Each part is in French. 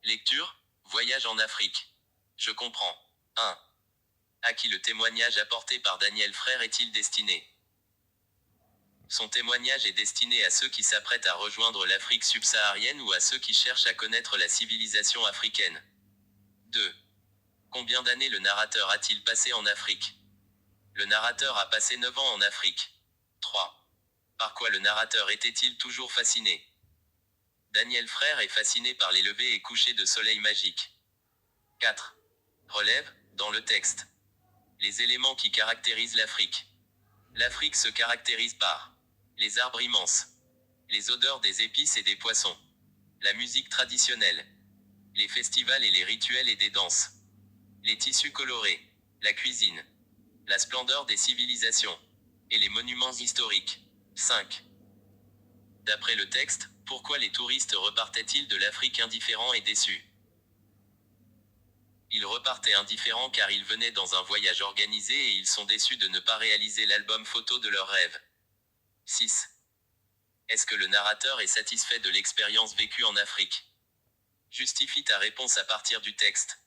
Lecture, voyage en Afrique. Je comprends. 1. À qui le témoignage apporté par Daniel Frère est-il destiné? Son témoignage est destiné à ceux qui s'apprêtent à rejoindre l'Afrique subsaharienne ou à ceux qui cherchent à connaître la civilisation africaine. 2. Combien d'années le narrateur a-t-il passé en Afrique? Le narrateur a passé 9 ans en Afrique. 3. Par quoi le narrateur était-il toujours fasciné? Daniel Frère est fasciné par les levées et couchers de soleil magiques. 4. Relève, dans le texte, les éléments qui caractérisent l'Afrique. L'Afrique se caractérise par les arbres immenses, les odeurs des épices et des poissons, la musique traditionnelle, les festivals et les rituels et des danses, les tissus colorés, la cuisine, la splendeur des civilisations, et les monuments historiques. 5. D'après le texte, pourquoi les touristes repartaient-ils de l'Afrique indifférents et déçus? Ils repartaient indifférents car ils venaient dans un voyage organisé et ils sont déçus de ne pas réaliser l'album photo de leurs rêves. 6. Est-ce que le narrateur est satisfait de l'expérience vécue en Afrique? Justifie ta réponse à partir du texte.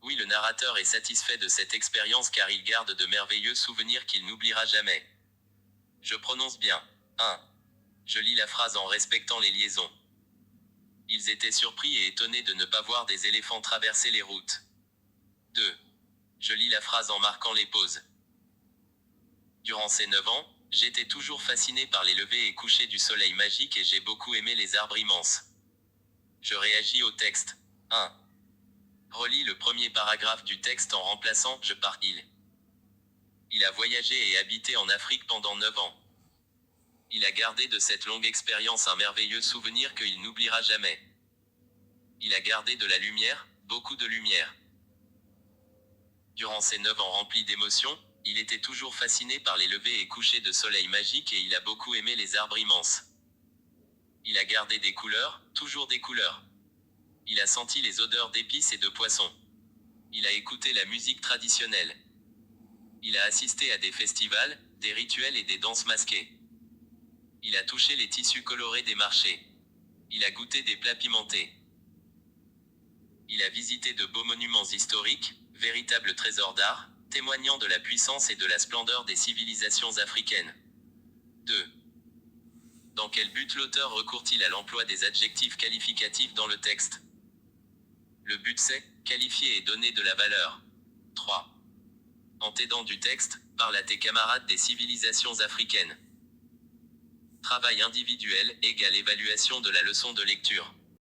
Oui, le narrateur est satisfait de cette expérience car il garde de merveilleux souvenirs qu'il n'oubliera jamais. Je prononce bien. 1. Je lis la phrase en respectant les liaisons. Ils étaient surpris et étonnés de ne pas voir des éléphants traverser les routes. 2. Je lis la phrase en marquant les pauses. Durant ces 9 ans, j'étais toujours fasciné par les levées et couchers du soleil magique et j'ai beaucoup aimé les arbres immenses. Je réagis au texte. 1. Relis le premier paragraphe du texte en remplaçant « je par il ». Il a voyagé et habité en Afrique pendant 9 ans. Il a gardé de cette longue expérience un merveilleux souvenir qu'il n'oubliera jamais. Il a gardé de la lumière, beaucoup de lumière. Durant ces 9 ans remplis d'émotions, il était toujours fasciné par les levées et couchers de soleil magique et il a beaucoup aimé les arbres immenses. Il a gardé des couleurs, toujours des couleurs. Il a senti les odeurs d'épices et de poissons. Il a écouté la musique traditionnelle. Il a assisté à des festivals, des rituels et des danses masquées. Il a touché les tissus colorés des marchés. Il a goûté des plats pimentés. Il a visité de beaux monuments historiques, véritables trésors d'art, témoignant de la puissance et de la splendeur des civilisations africaines. 2. Dans quel but l'auteur recourt-il à l'emploi des adjectifs qualificatifs dans le texte? Le but c'est qualifier et donner de la valeur. 3. En t'aidant du texte, parle à tes camarades des civilisations africaines. Travail individuel égale évaluation de la leçon de lecture.